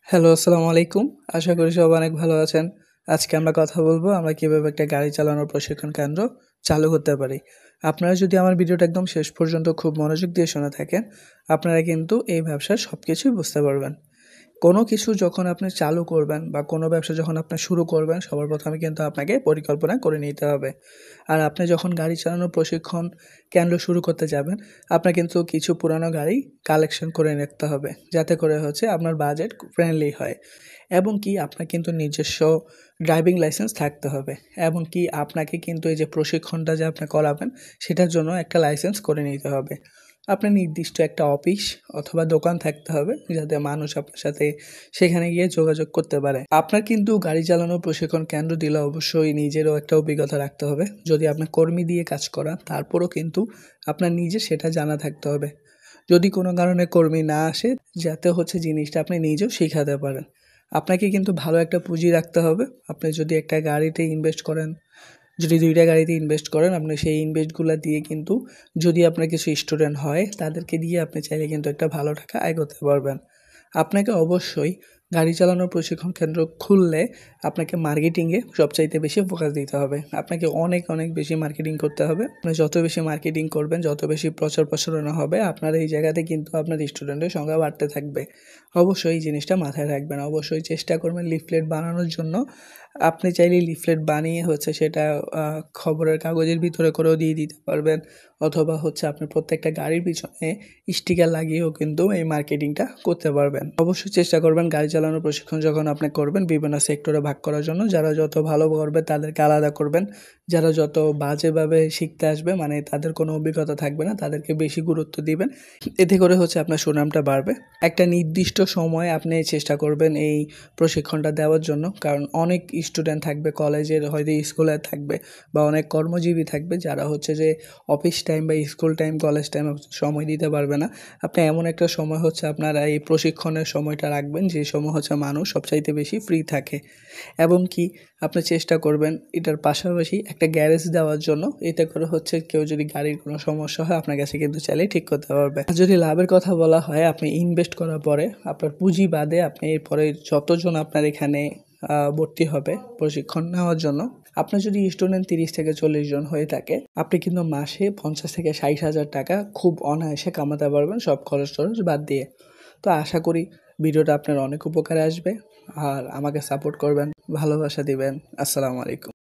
Hello, আসসালামু আলাইকুম। আশা করি সবাই অনেক ভালো আছেন। আজকে আমরা কথা বলবো আমরা কিভাবে একটা গাড়ি চালানোর প্রশিক্ষণ কেন্দ্র চালু করতে পারি। আপনারা যদি আমার ভিডিওটা একদম শেষ পর্যন্ত খুব মনোযোগ দিয়ে শুনে থাকেন, আপনারা কিন্তু এই ব্যবসার সবকিছুই বুঝতে পারবেন। কোনো কিছু যখন আপনি চালু করবেন বা কোনো ব্যবসা যখন আপনি শুরু করবেন, সবার প্রথমে কিন্তু আপনাকে পরিকল্পনা করে নিতে হবে। আর আপনি যখন গাড়ি চালানোর প্রশিক্ষণ কেন্দ্র শুরু করতে যাবেন, আপনার কিন্তু কিছু পুরানো গাড়ি কালেকশন করে রাখতে হবে। যাতে করে হচ্ছে আপনার বাজেট ফ্রেন্ডলি হয়। এবং কি আপনার কিন্তু নিজস্ব ড্রাইভিং লাইসেন্স থাকতে হবে। এবং কি আপনাকে কিন্তু এই যে প্রশিক্ষণটা যে আপনি করাবেন, সেটার জন্য একটা লাইসেন্স করে নিতে হবে। আপনার নির্দিষ্ট একটা অফিস অথবা দোকান থাকতে হবে যাতে মানুষ আপনার সাথে সেখানে গিয়ে যোগাযোগ করতে পারে। আপনার কিন্তু গাড়ি চালানোর প্রশিক্ষণ কেন্দ্র দিলে অবশ্যই নিজেরও একটা অভিজ্ঞতা রাখতে হবে। যদি আপনি কর্মী দিয়ে কাজ করান তারপরও কিন্তু আপনার নিজের সেটা জানা থাকতে হবে। যদি কোনো কারণে কর্মী না আসে, যাতে হচ্ছে জিনিসটা আপনি নিজেও শিখাতে পারেন। আপনাকে কিন্তু ভালো একটা পুঁজি রাখতে হবে। আপনি যদি একটা গাড়িতে ইনভেস্ট করেন, যদি ২ টা গাড়িতে ইনভেস্ট করেন, আপনি সেই ইনভেস্টগুলা দিয়ে কিন্তু যদি আপনার কিছু স্টুডেন্ট হয়, তাদেরকে দিয়ে আপনি চাইলে কিন্তু একটা ভালো টাকা আয় করতে পারবেন। আপনাকে অবশ্যই গাড়ি চালানোর প্রশিক্ষণ কেন্দ্র খুললে আপনাকে মার্কেটিংয়ে সবচাইতে বেশি ফোকাস দিতে হবে। আপনাকে অনেক বেশি মার্কেটিং করতে হবে। আপনি যত বেশি মার্কেটিং করবেন, যত বেশি প্রচার প্রসারণা হবে, আপনার এই জায়গাতে কিন্তু আপনার স্টুডেন্টের সংখ্যা বাড়তে থাকবে। অবশ্যই এই জিনিসটা মাথায় রাখবেন। অবশ্যই চেষ্টা করবেন লিফলেট বানানোর জন্য। আপনি চাইলে লিফলেট বানিয়ে হচ্ছে সেটা খবরের কাগজের ভিতরে করেও দিয়ে দিতে পারবেন। অথবা হচ্ছে আপনি প্রত্যেকটা গাড়ির পিছনে স্টিকার লাগিয়েও কিন্তু এই মার্কেটিংটা করতে পারবেন। অবশ্যই চেষ্টা করবেন গাড়ি চালানোর প্রশিক্ষণ যখন আপনি করবেন বিভিন্ন সেক্টরে ভাগ করার জন্য। যারা যত ভালো করবে তাদেরকে আলাদা করবেন। যারা যত বাজেভাবে শিখতে আসবে, মানে তাদের কোনো অভিজ্ঞতা থাকবে না, তাদেরকে বেশি গুরুত্ব দিবেন। এতে করে হচ্ছে আপনার সুনামটা বাড়বে। একটা নির্দিষ্ট সময় আপনি চেষ্টা করবেন এই প্রশিক্ষণটা দেওয়ার জন্য। কারণ অনেক স্টুডেন্ট থাকবে কলেজের, হয়তো স্কুলে থাকবে বা অনেক কর্মজীবী থাকবে যারা হচ্ছে যে অফিস টাইম বা স্কুল টাইম, কলেজ টাইম সময় দিতে পারবে না। আপনি এমন একটা সময় হচ্ছে আপনারা এই প্রশিক্ষণের সময়টা রাখবেন যে সময় হচ্ছে মানুষ সবচাইতে বেশি ফ্রি থাকে। এবং কি আপনি চেষ্টা করবেন এটার পাশাপাশি একটা গ্যারেজ দেওয়ার জন্য। এতে করে হচ্ছে কেউ যদি গাড়ির কোনো সমস্যা হয় আপনার কাছে কিন্তু চাইলেই ঠিক করতে পারবে। আর যদি লাভের কথা বলা হয়, আপনি ইনভেস্ট করার পরে আপনার পুঁজি বাদে আপনি এরপরে যতজন আপনার এখানে ভর্তি হবে প্রশিক্ষণ নেওয়ার জন্য, আপনার যদি স্টুডেন্ট 30 থেকে 40 জন হয়ে থাকে, আপনি কিন্তু মাসে 50 থেকে 60,000 টাকা খুব অনায়াসে কামাতে পারবেন, সব খরচ টরচ বাদ দিয়ে। তো আশা করি ভিডিওটা আপনার অনেক উপকারে আসবে। আর আমাকে সাপোর্ট করবেন, ভালোবাসা দিবেন। আসসালামু আলাইকুম।